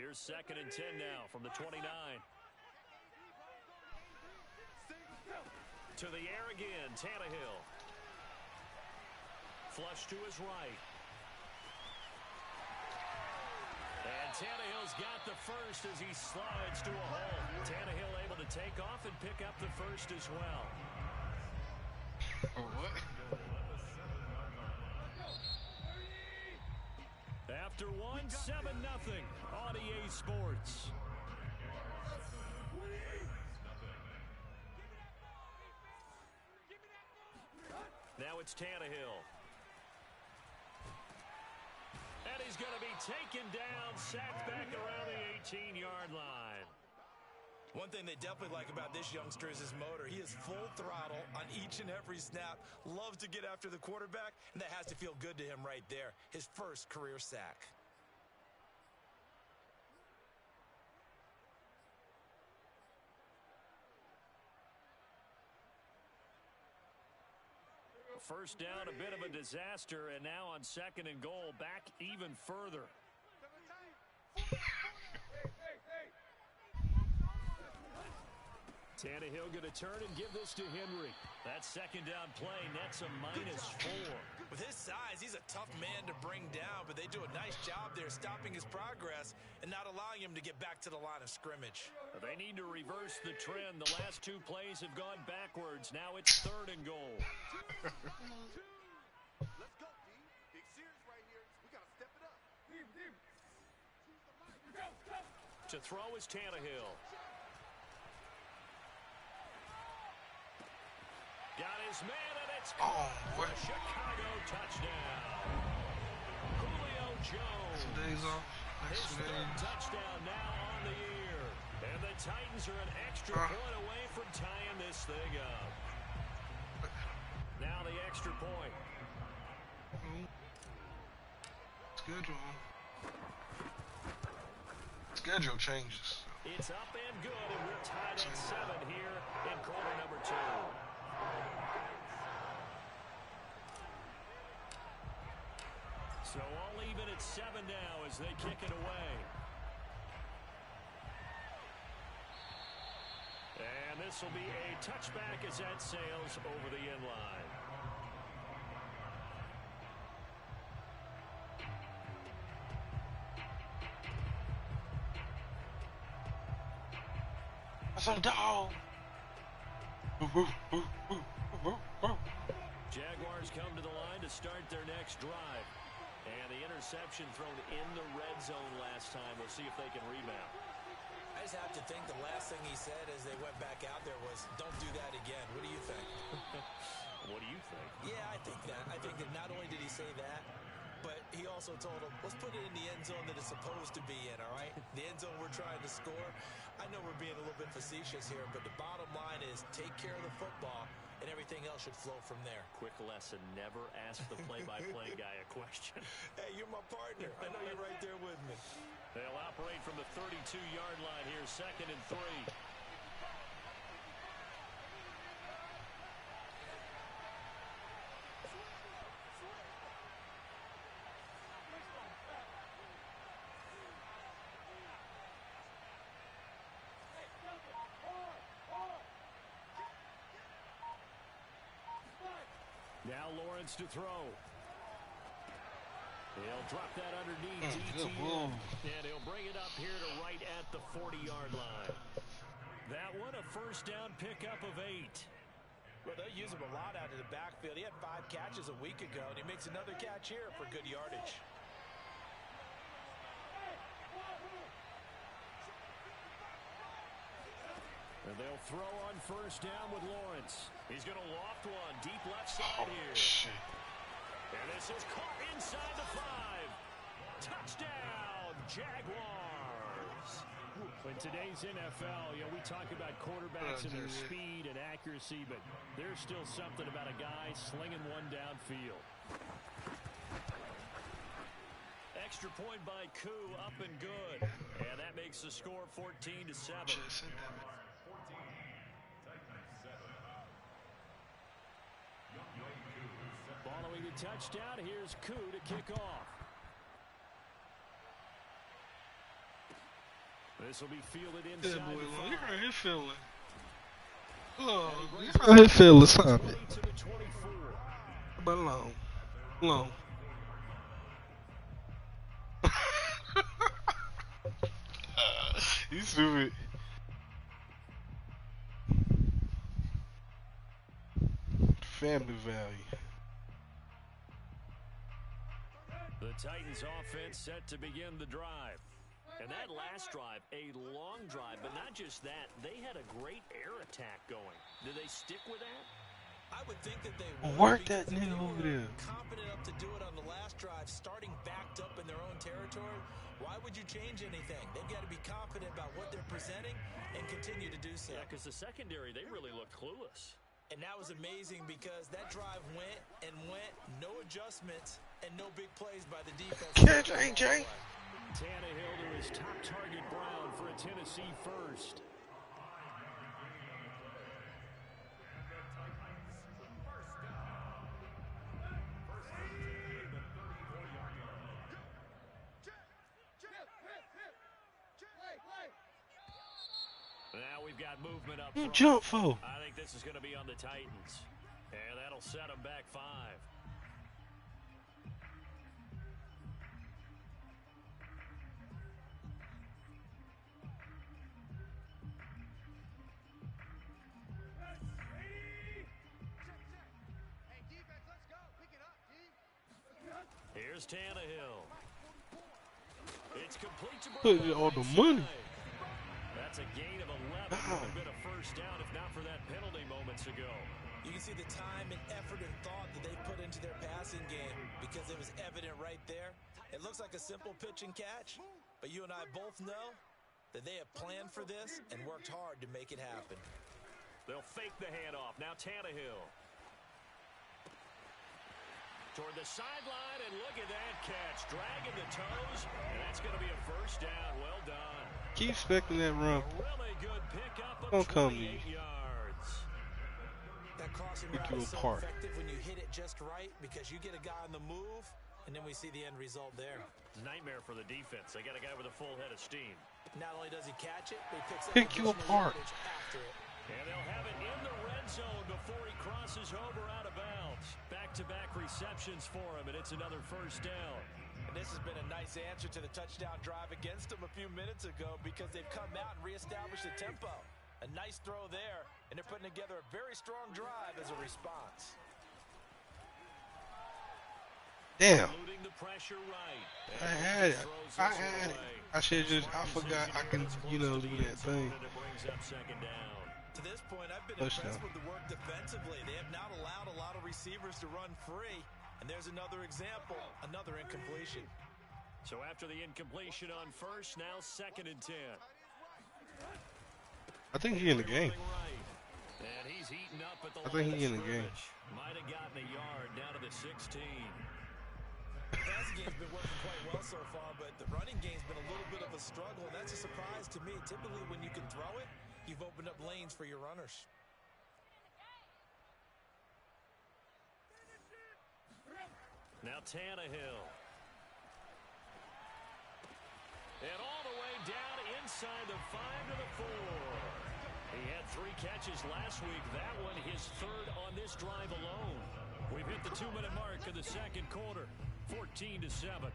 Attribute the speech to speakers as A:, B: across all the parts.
A: Here's 2nd and 10 now from the 29. To the air again, Tannehill. Flush to his right. And Tannehill's got the first as he slides to a hole. Tannehill able to take off and pick up the first as well.
B: What?
A: After one, 7-0 on EA Sports. Now it's Tannehill. And he's going to be taken down, sacked back around the 18-yard line.
C: One thing they definitely like about this youngster is his motor. He is full throttle on each and every snap. Loves to get after the quarterback, and that has to feel good to him right there. His first career sack.
A: First down, a bit of a disaster, and now on 2nd and goal, back even further. Tannehill going to turn and give this to Henry. That 2nd down play nets a -4.
C: With his size, he's a tough man to bring down, but they do a nice job there stopping his progress and not allowing him to get back to the line of scrimmage.
A: They need to reverse the trend. The last 2 plays have gone backwards. Now it's 3rd and goal.
D: Let's go, D. Big series right here. We got to step it up.
A: To throw is Tannehill. Got his man, and it's
B: what?
A: Chicago touchdown. Julio Jones.
B: 2 days off.
A: His 3rd touchdown now on the year. And the Titans are an extra point away from tying this thing up. Now the extra point.
B: Schedule changes.
A: It's up and good, and we're tied at 7 here in quarter number 2. So all even at 7 now as they kick it away. And this will be a touchback as that sails over the end line.
B: That's a dog.
A: Jaguars come to the line to start their next drive. And the interception thrown in the red zone last time. We'll see if they can rebound.
C: I just have to think the last thing he said as they went back out there was, don't do that again. What do you think?
A: What do you think?
C: Yeah, I think that. I think that not only did he say that, but he also told him, let's put it in the end zone that it's supposed to be in, all right? The end zone we're trying to score. I know we're being a little bit facetious here, but the bottom line is take care of the football, and everything else should flow from there.
A: Quick lesson, never ask the play-by-play guy a question.
C: Hey, you're my partner. I know you're right there with me.
A: They'll operate from the 32-yard line here, 2nd and 3. Now Lawrence to throw. He'll drop that underneath DTN, and he'll bring it up here to right at the 40-yard line. That one a first down pickup of 8.
C: Well, they use him a lot out of the backfield. He had 5 catches a week ago, and he makes another catch here for good yardage.
A: And they'll throw on first down with Lawrence. He's going to loft one deep left side here.
B: Shit.
A: And this is caught inside the 5. Touchdown, Jaguars. In today's NFL, we talk about quarterbacks and their speed and accuracy, but there's still something about a guy slinging one downfield. Extra point by Koo, up and good. And that makes the score 14-7. Following the touchdown, here's Koo to kick off. This will be fielded
B: That
A: inside
B: boy,
A: the
B: long. You
A: 5.
B: heard his feeling. Oh, you heard his feeling. Stop it.
A: 20 to the 24.
B: But long. Long. You stupid. Family value.
A: The Titans offense set to begin the drive. And that last drive, a long drive, but not just that. They had a great air attack going. Did they stick with that?
C: I would think that they would.
B: Work that
C: because if
B: nigga
C: they
B: over
C: were
B: there.
C: confident enough to do it on the last drive, starting backed up in their own territory, why would you change anything? They've got to be confident about what they're presenting and continue to do so.
A: Yeah, because the secondary, they really looked clueless.
C: And that was amazing because that drive went and went, no adjustments, and no big plays by the defense.
B: Catch, AJ.
A: Tannehill to his top target, Brown, for a Tennessee first. Now we've got movement up front.
B: Jump for.
A: I think this is going to be on the Titans. And that'll set them back 5. Here's Tannehill. It's complete to
B: Put all the money.
A: That's a gain of 11. Would have been a first down if not for that penalty moments ago.
C: You can see the time and effort and thought that they put into their passing game because it was evident right there. It looks like a simple pitch and catch, but you and I both know that they have planned for this and worked hard to make it happen.
A: They'll fake the handoff. Now Tannehill. Toward the sideline, and look at that catch. Dragging the toes, and that's going to be a first down. Well done.
B: Keep expecting that run.
A: Really good pickup of
B: Don't come to
A: 28
B: you.
A: yards.
C: That crossing
B: Pick
C: route
B: you
C: is so
B: apart.
C: effective when you hit it just right because you get a guy on the move, and then we see the end result there.
A: It's a nightmare for the defense. They got a guy with a full head of steam.
C: Not only does he catch it, but he picks up
B: Pick you
C: additional
B: apart.
C: yardage after it.
A: And they'll have it in the red zone before he crosses over out of bounds. Back-to-back receptions for him, and it's another first down.
C: And this has been a nice answer to the touchdown drive against them a few minutes ago because they've come out and reestablished the tempo. A nice throw there, and they're putting together a very strong drive as a response.
B: Damn.
A: Eluding the pressure right.
B: I had it. I should just, I forgot I can, do that thing.
A: And it brings up second down.
C: To this point, I've been
B: Touchdown.
C: impressed with the work defensively. They have not allowed a lot of receivers to run free. And there's another example, another incompletion.
A: So after the incompletion on first, now 2nd and 10.
B: I think he in the game.
A: Right. And he's heating up at the
B: I think
A: line
B: he
A: of
B: in the game.
A: scrimmage. Might have gotten a yard down to the 16.
C: The passing game's been working quite well so far, but the running game's been a little bit of a struggle, and that's a surprise to me. Typically, when you can throw it, you've opened up lanes for your runners.
A: Now Tannehill. And all the way down inside the 5 to the 4. He had 3 catches last week. That one his 3rd on this drive alone. We've hit the 2-minute mark of the second quarter. 14-7.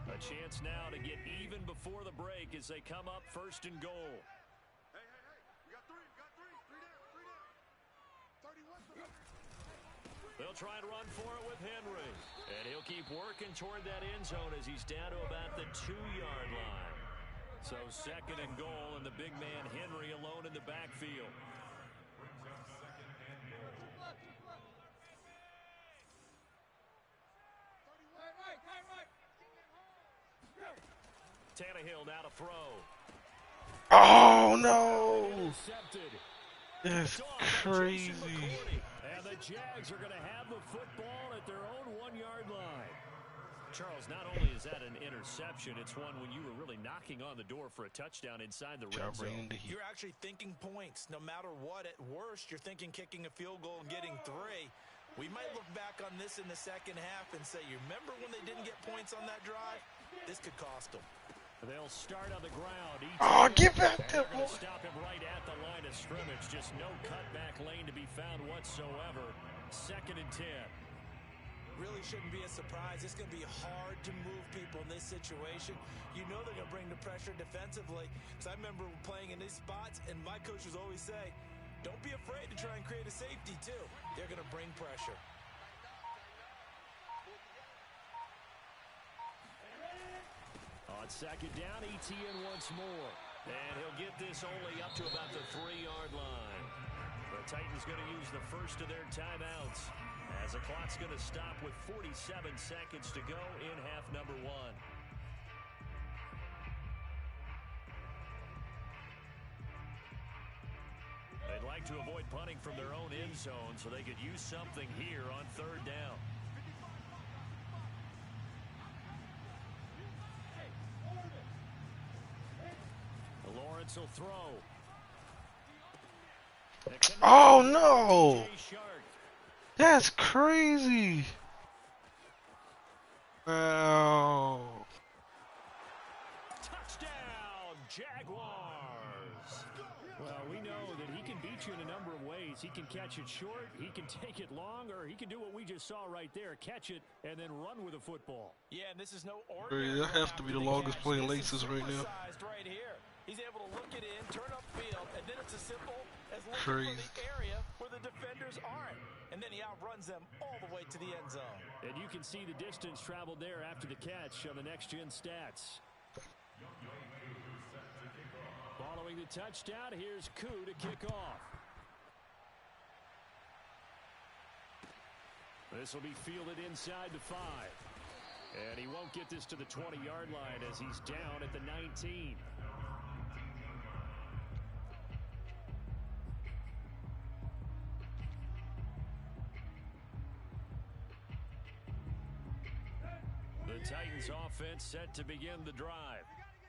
A: A chance now to get even before the break as they come up 1st and goal.
D: Hey, we got three down. 31.
A: They'll try and run for it with Henry. And he'll keep working toward that end zone as he's down to about the 2-yard line. So 2nd and goal, and the big man Henry alone in the backfield. Tannehill now to throw.
B: Oh, no.
A: Intercepted.
B: That's crazy.
A: And the Jags are going to have the football at their own 1-yard line. Charles, not only is that an interception, it's one when you were really knocking on the door for a touchdown inside the red zone.
C: You're actually thinking points. No matter what, at worst, you're thinking kicking a field goal and getting 3. We might look back on this in the second half and say, you remember when they didn't get points on that drive? This could cost them.
A: They'll start on the ground.
B: Oh, get back there, boy.
A: Stop him right at the line of scrimmage. Just no cutback lane to be found whatsoever. 2nd and 10.
C: Really shouldn't be a surprise. It's going to be hard to move people in this situation. You know they're going to bring the pressure defensively. Because I remember playing in these spots, and my coach would always say, don't be afraid to try and create a safety, too. They're going to bring pressure.
A: On 2nd down, ETN once more. And he'll get this only up to about the 3-yard line. The Titans going to use the first of their timeouts, as the clock's going to stop with 47 seconds to go in half number 1. They'd like to avoid punting from their own end zone so they could use something here on 3rd down. Lawrence will throw.
B: Oh, no. That's crazy. Wow.
A: Touchdown, Jaguars. Well, we know that he can beat you in a number of ways. He can catch it short, he can take it long, or he can do what we just saw right there, catch it and then run with the football.
C: Yeah, and this is no ordinary.
B: That has to be the longest playing laces right now.
C: Right here. He's able to look it in, turn upfield, and then it's as simple as looking for the area where the defenders aren't. And then he outruns them all the way to the end zone.
A: And you can see the distance traveled there after the catch on the next-gen stats. Following the touchdown, here's Koo to kick off. This will be fielded inside the 5. And he won't get this to the 20-yard line as he's down at the 19. The Titans offense set to begin the drive.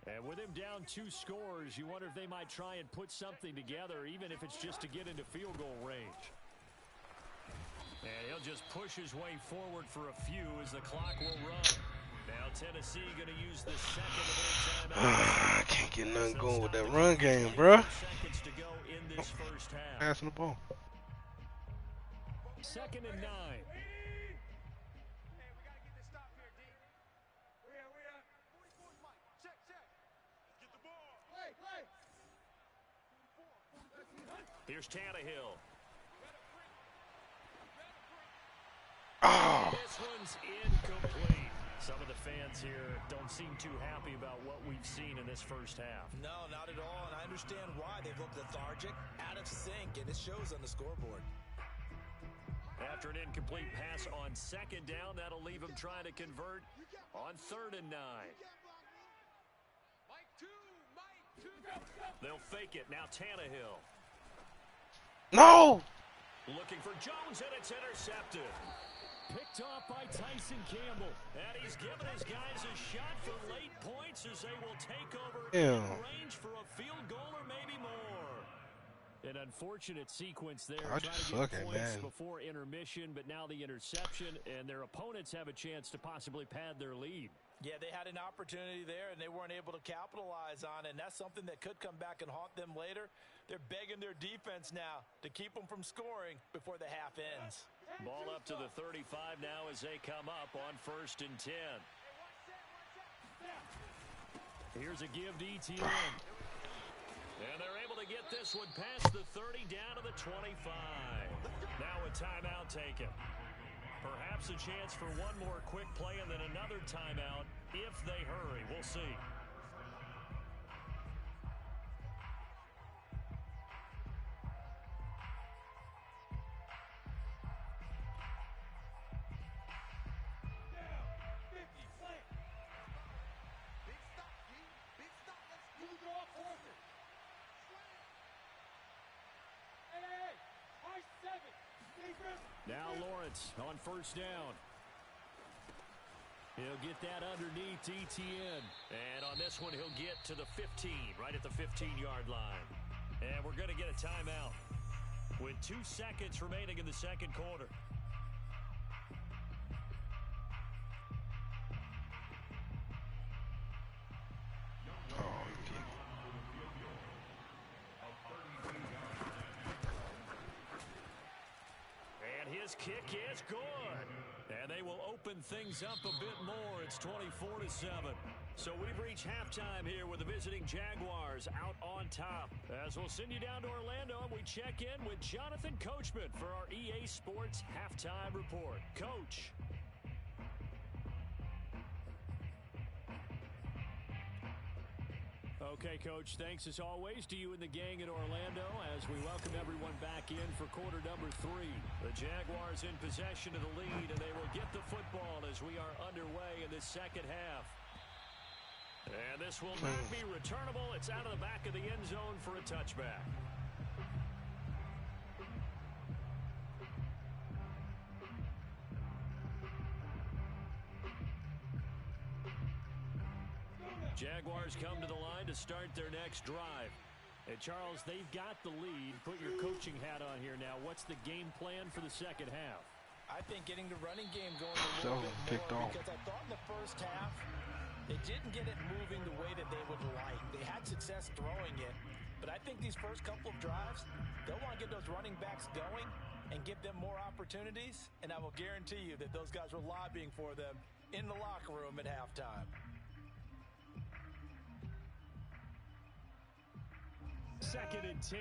A: And with him down 2 scores, you wonder if they might try and put something together, even if it's just to get into field goal range. And he'll just push his way forward for a few as the clock will run. Now Tennessee going to use the second of their timeouts.
B: I can't get nothing going with that run game, bruh.
A: Seconds to go in this first half.
B: Passing the ball.
A: 2nd and 9. Here's Tannehill.
B: Oh.
A: This one's incomplete. Some of the fans here don't seem too happy about what we've seen in this first half.
C: No, not at all, and I understand why. They've looked lethargic, out of sync, and it shows on the scoreboard.
A: After an incomplete pass on 2nd down, that'll leave them trying to convert on 3rd and 9. They'll fake it. Now Tannehill.
B: No!
A: Looking for Jones, and it's intercepted. Picked off by Tyson Campbell. And he's given his guys a shot for late points as they will take over in range for a field goal or maybe more. An unfortunate sequence there.
B: I just suck
A: at
B: man.
A: Before intermission, but now the interception, and their opponents have a chance to possibly pad their lead.
C: Yeah, they had an opportunity there, and they weren't able to capitalize on it, and that's something that could come back and haunt them later. They're begging their defense now to keep them from scoring before the half ends.
A: Ball up to the 35 now as they come up on 1st and 10. Here's a give to ETN. And they're able to get this one past the 30 down to the 25. Now a timeout taken. Perhaps a chance for one more quick play and then another timeout if they hurry. We'll see. Now Lawrence on 1st down. He'll get that underneath ETN. And on this one, he'll get to the 15, right at the 15-yard line. And we're going to get a timeout with 2 seconds remaining in the second quarter. And his kick is good. And they will open things up a bit more. It's 24-7. So we've reached halftime here with the visiting Jaguars out on top. As we'll send you down to Orlando, and we check in with Jonathan Coachman for our EA Sports Halftime Report. Coach. Okay, Coach, thanks as always to you and the gang in Orlando as we welcome everyone back in for quarter number 3. The Jaguars in possession of the lead, and they will get the football as we are underway in this second half. And this will not be returnable. It's out of the back of the end zone for a touchback. Jaguars come to the line to start their next drive. And Charles, they've got the lead. Put your coaching hat on here now. What's the game plan for the second half?
C: I think getting the running game going a little bit more, because I thought in the first half they didn't get it moving the way that they would like. They had success throwing it, but I think these first couple of drives, they'll want to get those running backs going and give them more opportunities, and I will guarantee you that those guys were lobbying for them in the locker room at halftime.
A: Second and 10.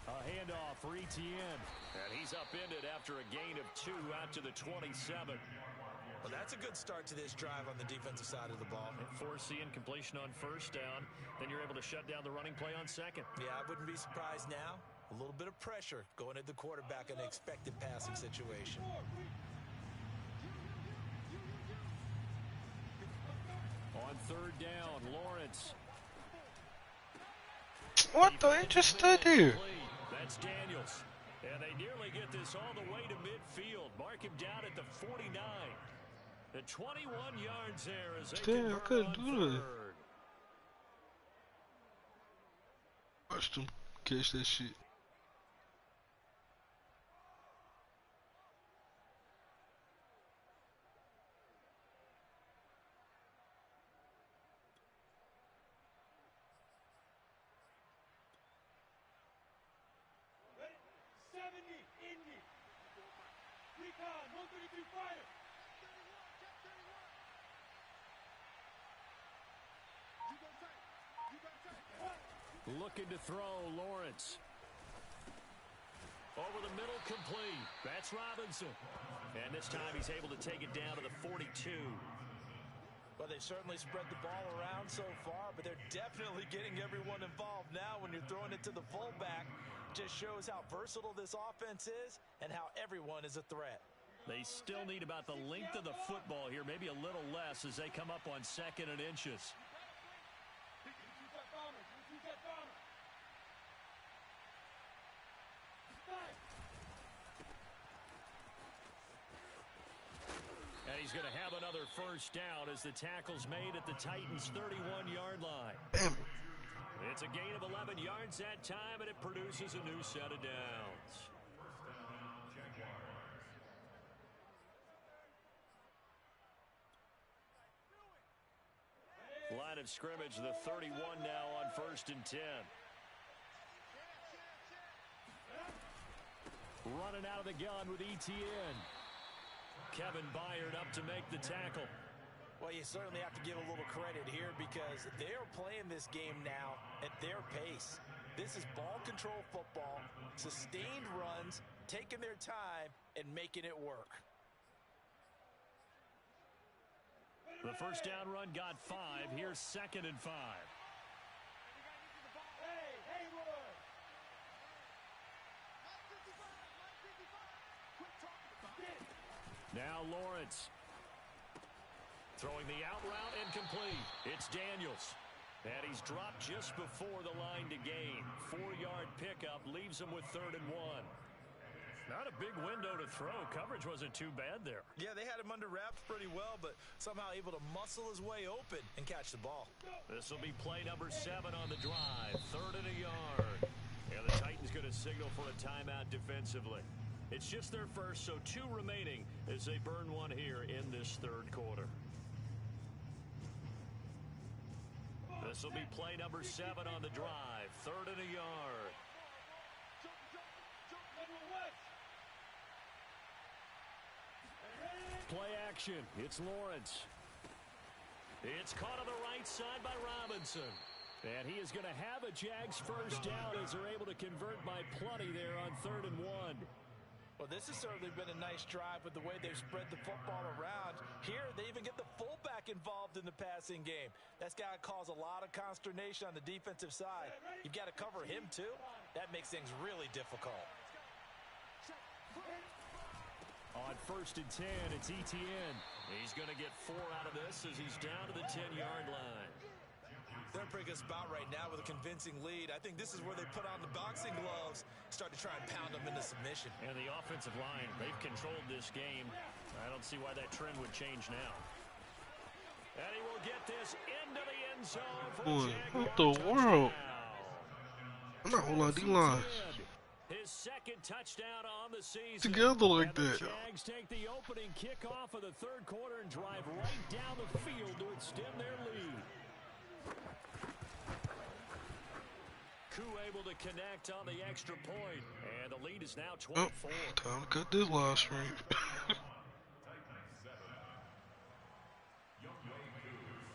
A: A handoff for ETN. And he's upended after a gain of 2 out to the 27.
C: Well, that's a good start to this drive on the defensive side of the ball.
A: Force the incompletion on first down. Then you're able to shut down the running play on second.
C: Yeah, I wouldn't be surprised now. A little bit of pressure going at the quarterback in an expected passing situation.
A: On third down, Lawrence.
B: What the? It just stood here.
A: That's Daniels. And they nearly get this all the way to midfield. Mark him down at the 49. The 21 yards there as they
B: Damn, I couldn't do that.
A: third.
B: Watch them catch that shit.
A: Looking to throw, Lawrence. Over the middle, complete. That's Robinson. And this time he's able to take it down to the 42.
C: Well, they've certainly spread the ball around so far, but they're definitely getting everyone involved now when you're throwing it to the fullback. Just shows how versatile this offense is and how everyone is a threat.
A: They still need about the length of the football here, maybe a little less as they come up on second and inches. And he's going to have another first down as the tackle's made at the Titans' 31-yard line.
B: Damn.
A: It's a gain of 11 yards that time, and it produces a new set of downs. Line of scrimmage, the 31 now on first and 10. Running out of the gun with ETN. Kevin Byard up to make the tackle.
C: Well, you certainly have to give a little credit here because they're playing this game now at their pace. This is ball control football, sustained runs, taking their time, and making it work.
A: The first down run got 5. Here's second and 5. Now Lawrence. Throwing the out route incomplete. It's Daniels. And he's dropped just before the line to gain. 4-yard pickup leaves him with 3rd and 1. Not a big window to throw. Coverage wasn't too bad there.
C: Yeah, they had him under wraps pretty well, but somehow able to muscle his way open and catch the ball.
A: This will be play number 7 on the drive. 3rd and a yard. And the Titans going to signal for a timeout defensively. It's just their first, so 2 remaining as they burn one here in this 3rd quarter. This will be play number 7 on the drive. 3rd and a yard. Play action. It's Lawrence. It's caught on the right side by Robinson. And he is going to have a Jags first down as they're able to convert by plenty there on 3rd and 1.
C: Well, this has certainly been a nice drive with the way they've spread the football around. Here, they even get the fullback involved in the passing game. That's got to cause a lot of consternation on the defensive side. You've got to cover him, too. That makes things really difficult.
A: On 1st and 10, it's Etienne. He's going to get 4 out of this as he's down to the 10-yard line.
C: They're a pretty good spot right now with a convincing lead. I think this is where they put on the boxing gloves, start to try and pound them into submission.
A: And the offensive line, they've controlled this game. I don't see why that trend would change now. And he will get this into the end zone for
B: Boy,
A: Jaguar
B: what the world? I'm not holding on D-line.
A: His 2nd touchdown on the season.
B: Together like
A: and
B: that.
A: The Jags take the opening kickoff of the 3rd quarter and drive right down the field to extend their lead. Koo able to connect on the extra point, and the lead is now 24.
B: Oh, time to cut this live stream.